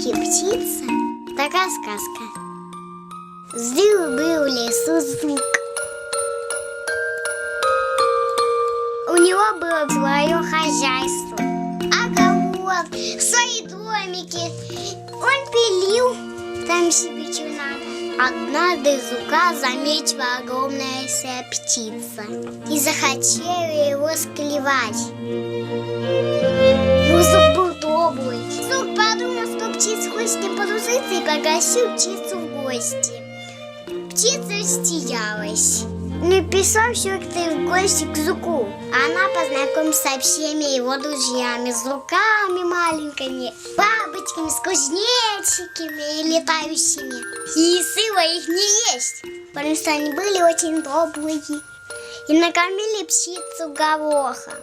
Жил-был птица, такая сказка. Жил-был в лесу жук. У него было свое хозяйство, огород, свои домики. Он пилил там себе что надо. Однажды жука заметила огромная птица и захотела его склевать. Но жук был добрый. Жук подумал, что птица хочет с ним подружиться, и пригласил птицу в гости. Птица растерялась. Написал все-таки в гости к жуку. Она познакомилась со всеми его друзьями, с жуками маленькими, бабочками, с кузнечиками и летающими. И решила их не есть, потому что они были очень добрые. И накормили птицу горохом.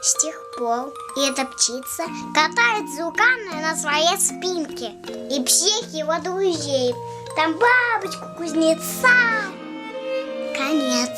С тех пор эта птица катает жука на своей спинке и всех его друзей. Там бабочку, кузнеца. Конец.